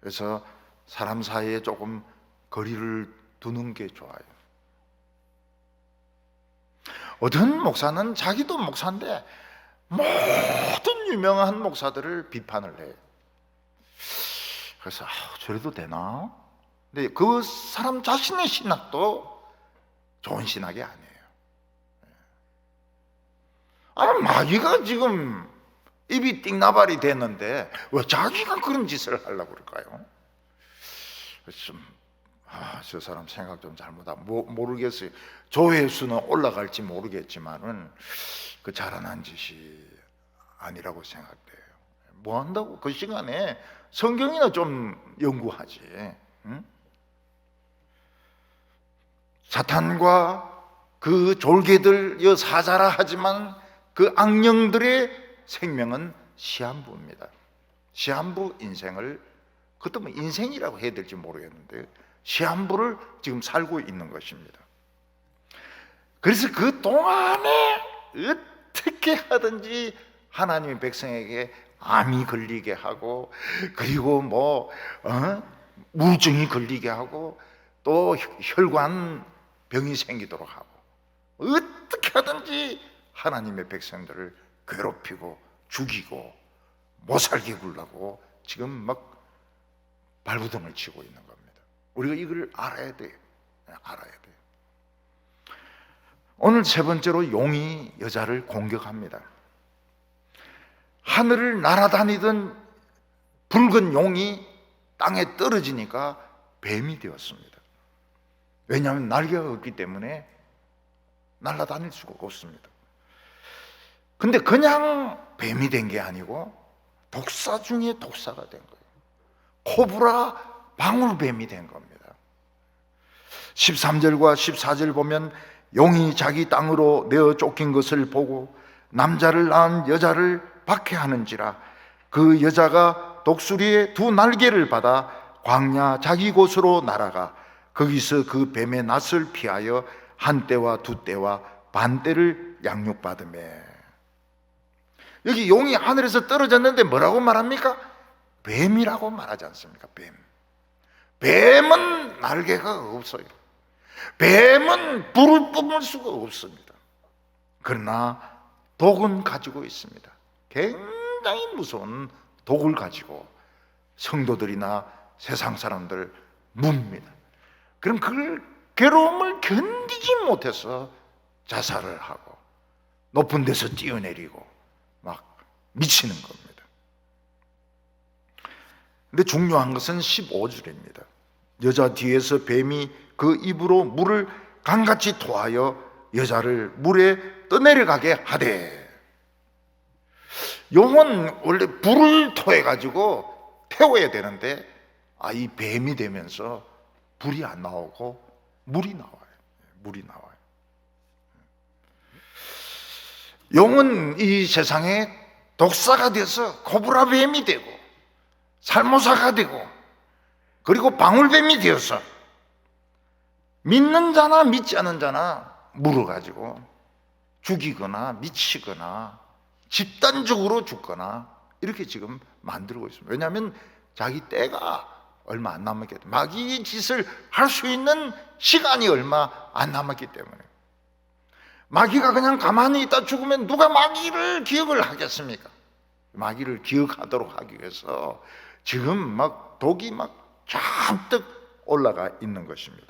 그래서 사람 사이에 조금 거리를 두는 게 좋아요. 어떤 목사는 자기도 목사인데 모든 유명한 목사들을 비판을 해요. 그래서 저래도 되나? 근데 그 사람 자신의 신학도 좋은 신학이 아니에요. 마귀가 지금 입이 띵나발이 됐는데 왜 자기가 그런 짓을 하려고 그럴까요? 그래서 저 사람 생각 좀 잘못하면 모르겠어요. 조회수는 올라갈지 모르겠지만은 그 자라난 짓이 아니라고 생각돼요. 뭐 한다고 그 시간에 성경이나 좀 연구하지. 응? 사탄과 그 졸개들 사자라 하지만 그 악령들의 생명은 시한부입니다. 시한부 인생을, 그것도 뭐 인생이라고 해야 될지 모르겠는데 시한부를 지금 살고 있는 것입니다. 그래서 그 동안에 어떻게 하든지 하나님의 백성에게 암이 걸리게 하고, 그리고 우울증이 걸리게 하고, 또 혈관 병이 생기도록 하고, 어떻게 하든지 하나님의 백성들을 괴롭히고 죽이고 못 살게 굴라고 지금 막 발부둥을 치고 있는 겁니다. 우리가 이걸 알아야 돼요. 알아야 돼요. 오늘 세 번째로 용이 여자를 공격합니다. 하늘을 날아다니던 붉은 용이 땅에 떨어지니까 뱀이 되었습니다. 왜냐하면 날개가 없기 때문에 날아다닐 수가 없습니다. 근데 그냥 뱀이 된 게 아니고 독사 중에 독사가 된 거예요. 코브라 방울뱀이 된 겁니다. 13절과 14절 보면 용이 자기 땅으로 내어 쫓긴 것을 보고 남자를 낳은 여자를 박해하는지라 그 여자가 독수리의 두 날개를 받아 광야 자기 곳으로 날아가 거기서 그 뱀의 낯을 피하여 한 때와 두 때와 반 때를 양육받으며. 여기 용이 하늘에서 떨어졌는데 뭐라고 말합니까? 뱀이라고 말하지 않습니까? 뱀은 날개가 없어요. 뱀은 불을 뿜을 수가 없습니다. 그러나 독은 가지고 있습니다. 굉장히 무서운 독을 가지고 성도들이나 세상 사람들 뭅니다. 그럼 그 괴로움을 견디지 못해서 자살을 하고 높은 데서 뛰어내리고 막 미치는 겁니다. 근데 중요한 것은 15절입니다. 여자 뒤에서 뱀이 그 입으로 물을 강같이 토하여 여자를 물에 떠내려가게 하되. 용은 원래 불을 토해가지고 태워야 되는데 이 뱀이 되면서 불이 안 나오고 물이 나와요. 물이 나와요. 용은 이 세상에 독사가 돼서 코브라 뱀이 되고 살모사가 되고 그리고 방울뱀이 되어서 믿는 자나 믿지 않는 자나 물어가지고 죽이거나 미치거나 집단적으로 죽거나 이렇게 지금 만들고 있습니다. 왜냐하면 자기 때가 얼마 안 남았기 때문에, 마귀의 짓을 할 수 있는 시간이 얼마 안 남았기 때문에. 마귀가 그냥 가만히 있다 죽으면 누가 마귀를 기억을 하겠습니까? 마귀를 기억하도록 하기 위해서 지금 막 독이 막 잔뜩 올라가 있는 것입니다.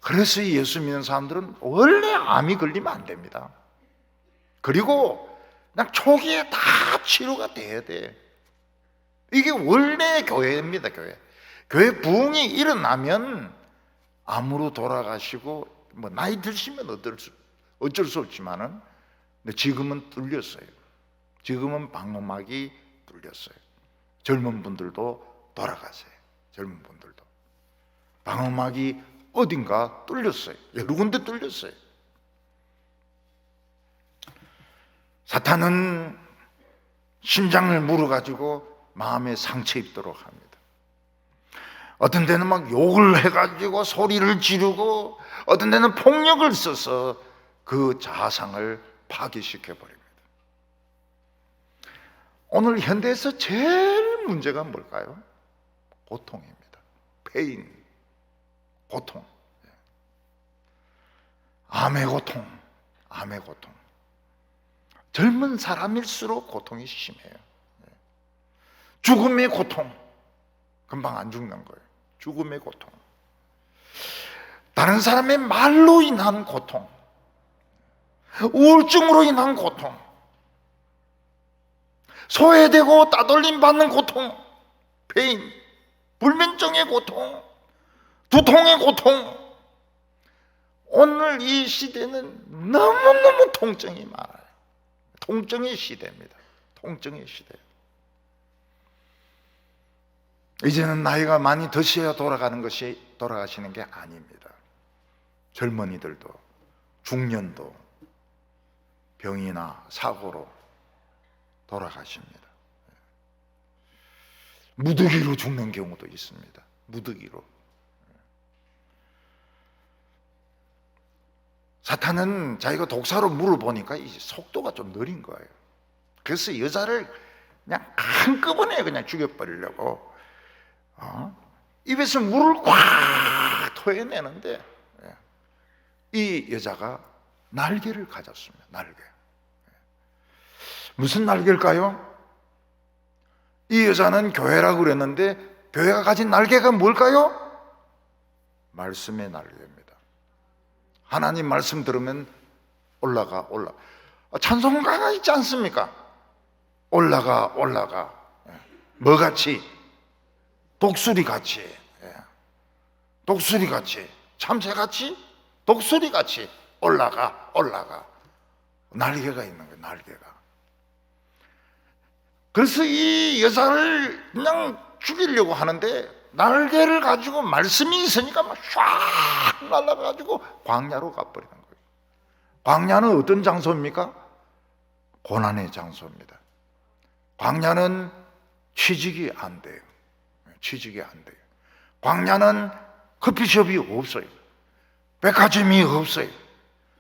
그래서 예수 믿는 사람들은 원래 암이 걸리면 안 됩니다. 그리고 그냥 초기에 다 치료가 돼야 돼. 이게 원래 교회입니다. 교회 부흥이 일어나면 암으로 돌아가시고 나이 드시면 어쩔 수 없지만은, 근데 지금은 뚫렸어요. 지금은 방음막이 뚫렸어요. 젊은 분들도 돌아가세요. 젊은 분들도. 방어막이 어딘가 뚫렸어요. 여러 군데 뚫렸어요. 사탄은 심장을 물어가지고 마음에 상처 입도록 합니다. 어떤 데는 막 욕을 해가지고 소리를 지르고, 어떤 데는 폭력을 써서 그 자아상을 파괴시켜 버립니다. 오늘 현대에서 제일 문제가 뭘까요? 고통입니다. 페인, 고통. 암의 고통, 암의 고통. 젊은 사람일수록 고통이 심해요. 죽음의 고통, 금방 안 죽는 거예요. 죽음의 고통. 다른 사람의 말로 인한 고통, 우울증으로 인한 고통, 소외되고 따돌림 받는 고통, 페인, 불면증의 고통, 두통의 고통. 오늘 이 시대는 너무너무 통증이 많아요. 통증의 시대입니다. 통증의 시대. 이제는 나이가 많이 드셔야 돌아가시는 게 아닙니다. 젊은이들도, 중년도 병이나 사고로 돌아가십니다. 무더기로 죽는 경우도 있습니다. 무더기로. 사탄은 자기가 독사로 물어보니까 이 속도가 좀 느린 거예요. 그래서 여자를 그냥 한꺼번에 그냥 죽여버리려고 입에서 물을 꽉 토해내는데, 이 여자가 날개를 가졌습니다. 날개. 무슨 날개일까요? 이 여자는 교회라고 그랬는데 교회가 가진 날개가 뭘까요? 말씀의 날개입니다. 하나님 말씀 들으면 올라가. 찬송가가 있지 않습니까? 올라가. 뭐같이? 독수리같이. 독수리같이. 참새같이? 독수리같이 올라가. 날개가 있는 거예요. 날개가. 그래서 이 여자를 그냥 죽이려고 하는데 날개를 가지고 말씀이 있으니까 막 쫙 날아가지고 광야로 가버리는 거예요. 광야는 어떤 장소입니까? 고난의 장소입니다. 광야는 취직이 안 돼요. 취직이 안 돼요. 광야는 커피숍이 없어요. 백화점이 없어요.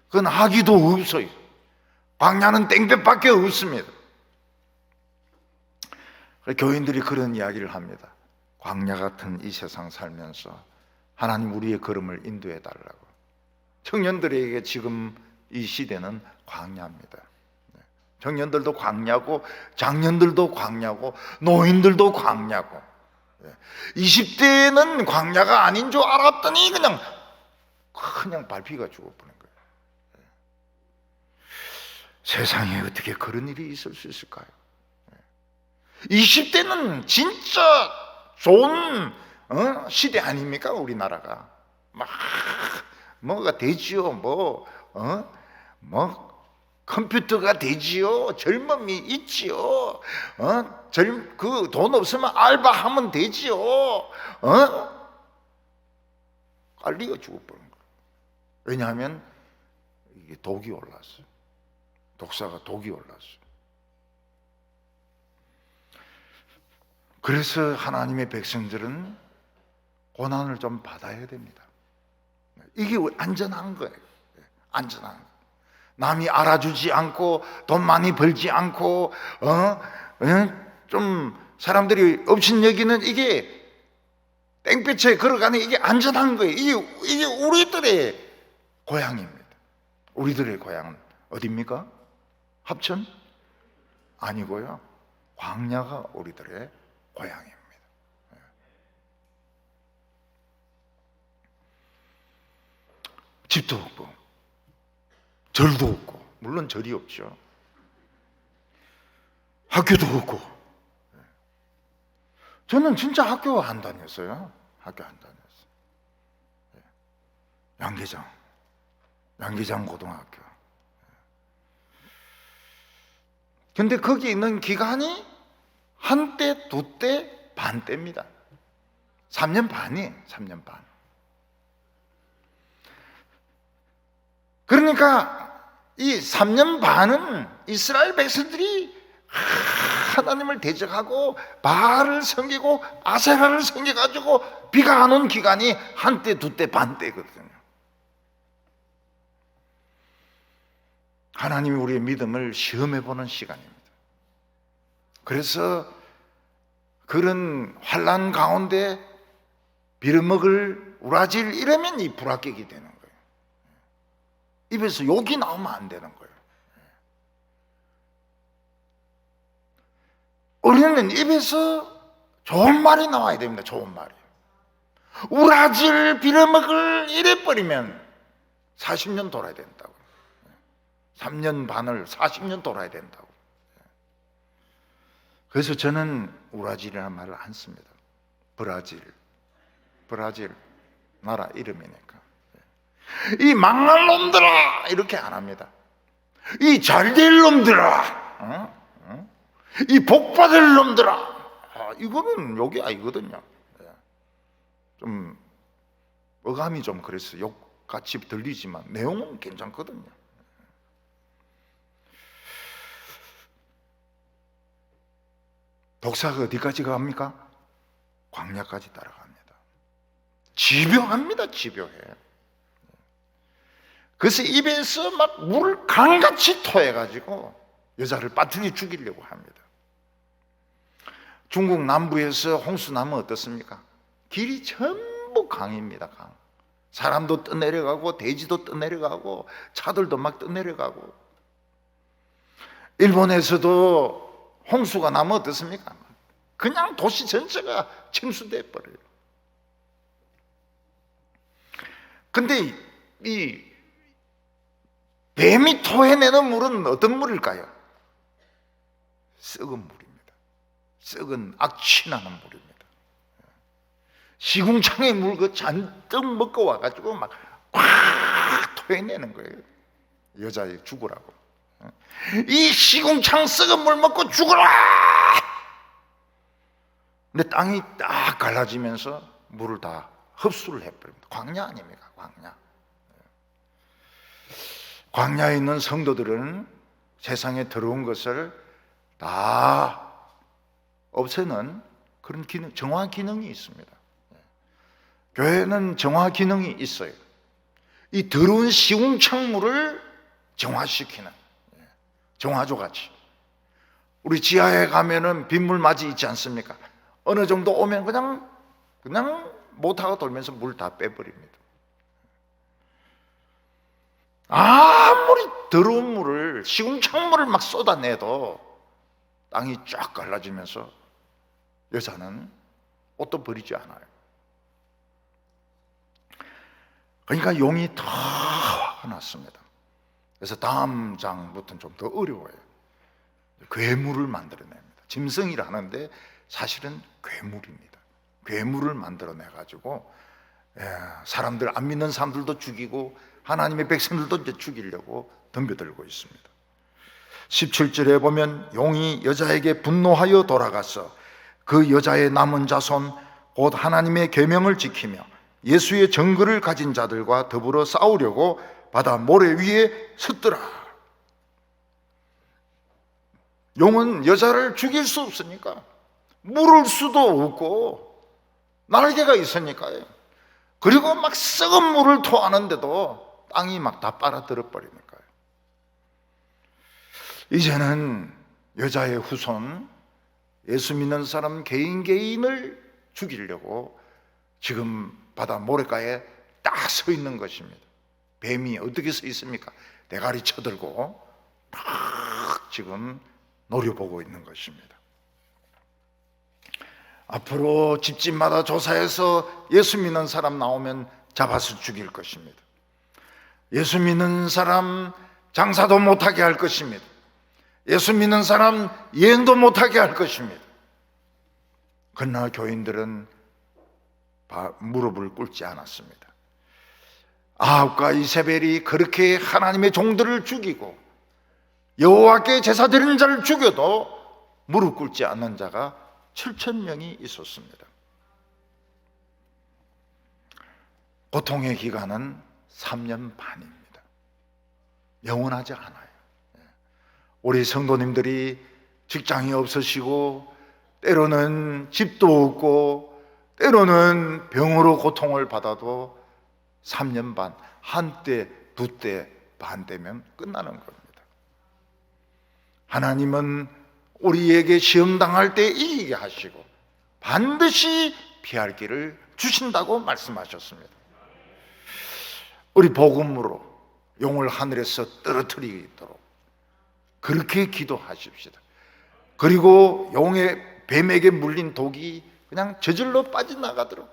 그건 하기도 없어요. 광야는 땡볕밖에 없습니다. 교인들이 그런 이야기를 합니다. 광야 같은 이 세상 살면서 하나님 우리의 걸음을 인도해 달라고. 청년들에게 지금 이 시대는 광야입니다. 청년들도 광야고, 장년들도 광야고, 노인들도 광야고. 20대는 광야가 아닌 줄 알았더니 그냥 밟히가 죽어버린 거예요. 세상에 어떻게 그런 일이 있을 수 있을까요? 20대는 진짜 좋은 시대 아닙니까? 우리나라가 막 뭐가 되지요. 뭐 컴퓨터가 되지요. 젊음이 있지요. 그 돈 없으면 알바하면 되지요. 깔리가 죽어버린 거예요. 왜냐하면 이게 독이 올랐어요. 독사가 독이 올랐어요. 그래서 하나님의 백성들은 고난을 좀 받아야 됩니다. 이게 안전한 거예요. 안전한 거예요. 남이 알아주지 않고 돈 많이 벌지 않고 좀 사람들이 업신여기는 이게 땡볕에 걸어가는 이게 안전한 거예요. 이게 우리들의 고향입니다. 우리들의 고향은 어디입니까? 합천? 아니고요. 광야가 우리들의 고향입니다. 집도 없고 절도 없고, 물론 절이 없죠. 학교도 없고. 저는 진짜 학교 안 다녔어요. 학교 안 다녔어요. 양계장 고등학교. 근데 거기 있는 기간이 한때, 두때, 반때입니다. 3년 반이에요. 3년 반. 그러니까 이 3년 반은 이스라엘 백성들이 하나님을 대적하고 바알을 섬기고 아세라를 섬겨가지고 비가 안 온 기간이 한때, 두때, 반때거든요. 하나님이 우리의 믿음을 시험해보는 시간입니다. 그래서 그런 환난 가운데 빌어먹을 우라질 이러면 이 불합격이 되는 거예요. 입에서 욕이 나오면 안 되는 거예요. 우리는 입에서 좋은 말이 나와야 됩니다. 좋은 말이. 우라질 빌어먹을 이래버리면 40년 돌아야 된다고. 3년 반을 40년 돌아야 된다고. 그래서 저는 우라질이라는 말을 안 씁니다. 브라질 나라 이름이니까. 이 망할 놈들아 이렇게 안 합니다. 이 잘될 놈들아, 이 복받을 놈들아. 이거는 욕이 아니거든요. 좀 어감이 좀 그래서 욕같이 들리지만 내용은 괜찮거든요. 독사가 어디까지 갑니까? 광야까지 따라갑니다. 집요합니다. 집요해. 그래서 입에서 막 물을 강같이 토해가지고 여자를 빠뜨려 죽이려고 합니다. 중국 남부에서 홍수 나면 어떻습니까? 길이 전부 강입니다. 강. 사람도 떠내려가고 돼지도 떠내려가고 차들도 막 떠내려가고. 일본에서도 홍수가 나면 어떻습니까? 그냥 도시 전체가 침수돼 버려요. 근데 이 뱀이 토해내는 물은 어떤 물일까요? 썩은 물입니다. 썩은 악취나는 물입니다. 시궁창의 물 그 잔뜩 먹고 와가지고 막 꽉 토해내는 거예요. 여자애 죽으라고. 이 시궁창 썩은 물 먹고 죽어라! 근데 땅이 딱 갈라지면서 물을 다 흡수를 해버립니다. 광야 아닙니까? 광야. 광야에 있는 성도들은 세상에 들어온 것을 다 없애는 그런 기능, 정화 기능이 있습니다. 교회는 정화 기능이 있어요. 이 더러운 시궁창물을 정화시키는 정화조 같이. 우리 지하에 가면은 빗물 맞이 있지 않습니까? 어느 정도 오면 그냥 모터가 돌면서 물 다 빼버립니다. 아무리 더러운 물을, 시궁창물을 막 쏟아내도 땅이 쫙 갈라지면서 여자는 옷도 버리지 않아요. 그러니까 용이 더 화가 났습니다. 그래서 다음 장부터는 좀 더 어려워요. 괴물을 만들어냅니다. 짐승이라 하는데 사실은 괴물입니다. 괴물을 만들어내가지고 사람들, 안 믿는 사람들도 죽이고 하나님의 백성들도 이제 죽이려고 덤벼들고 있습니다. 17절에 보면 용이 여자에게 분노하여 돌아가서 그 여자의 남은 자손 곧 하나님의 계명을 지키며 예수의 증거를 가진 자들과 더불어 싸우려고 바다 모래 위에 섰더라. 용은 여자를 죽일 수 없으니까, 물을 수도 없고 날개가 있으니까요. 그리고 막 썩은 물을 토하는데도 땅이 막 다 빨아들여 버리니까요. 이제는 여자의 후손, 예수 믿는 사람 개인을 죽이려고 지금 바다 모래가에 딱 서 있는 것입니다. 뱀이 어떻게 서 있습니까? 대가리 쳐들고 막 지금 노려보고 있는 것입니다. 앞으로 집집마다 조사해서 예수 믿는 사람 나오면 잡아서 죽일 것입니다. 예수 믿는 사람 장사도 못하게 할 것입니다. 예수 믿는 사람 여행도 못하게 할 것입니다. 그러나 교인들은 무릎을 꿇지 않았습니다. 아합과 이세벨이 그렇게 하나님의 종들을 죽이고 여호와께 제사 드리는 자를 죽여도 무릎 꿇지 않는 자가 7,000명이 있었습니다. 고통의 기간은 3년 반입니다. 영원하지 않아요. 우리 성도님들이 직장이 없으시고 때로는 집도 없고 때로는 병으로 고통을 받아도 3년 반, 한때, 두때, 반 되면 끝나는 겁니다. 하나님은 우리에게 시험 당할 때 이기게 하시고 반드시 피할 길을 주신다고 말씀하셨습니다. 우리 복음으로 용을 하늘에서 떨어뜨리도록 그렇게 기도하십시다. 그리고 용의 뱀에게 물린 독이 그냥 저절로 빠져나가도록,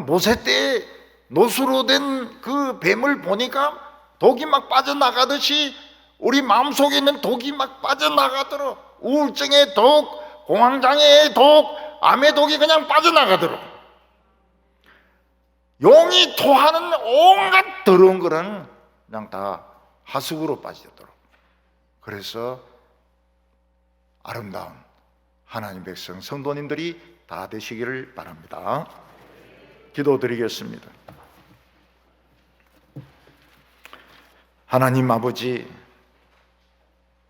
모세 때 노수로 된 그 뱀을 보니까 독이 막 빠져나가듯이 우리 마음속에 있는 독이 막 빠져나가도록, 우울증의 독, 공황장애의 독, 암의 독이 그냥 빠져나가도록, 용이 토하는 온갖 더러운 거는 그냥 다 하수구로 빠지도록, 그래서 아름다운 하나님 백성 성도님들이 다 되시기를 바랍니다. 기도드리겠습니다. 하나님 아버지,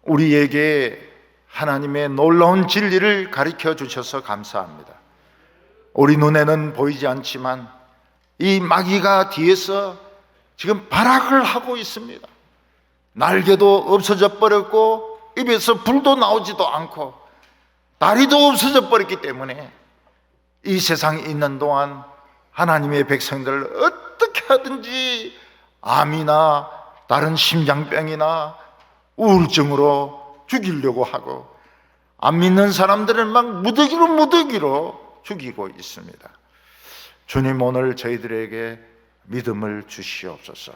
우리에게 하나님의 놀라운 진리를 가르쳐 주셔서 감사합니다. 우리 눈에는 보이지 않지만 이 마귀가 뒤에서 지금 발악을 하고 있습니다. 날개도 없어져 버렸고 입에서 불도 나오지도 않고 다리도 없어져 버렸기 때문에 이 세상에 있는 동안 하나님의 백성들을 어떻게 하든지 암이나 다른 심장병이나 우울증으로 죽이려고 하고, 안 믿는 사람들을 막 무더기로 죽이고 있습니다. 주님, 오늘 저희들에게 믿음을 주시옵소서.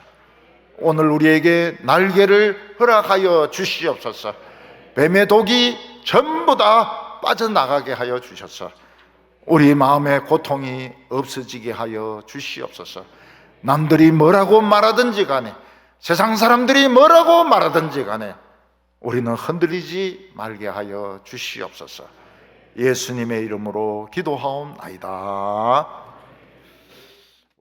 오늘 우리에게 날개를 허락하여 주시옵소서. 뱀의 독이 전부 다 빠져나가게 하여 주셔서 우리 마음의 고통이 없어지게 하여 주시옵소서. 남들이 뭐라고 말하든지 간에, 세상 사람들이 뭐라고 말하든지 간에 우리는 흔들리지 말게 하여 주시옵소서. 예수님의 이름으로 기도하옵나이다.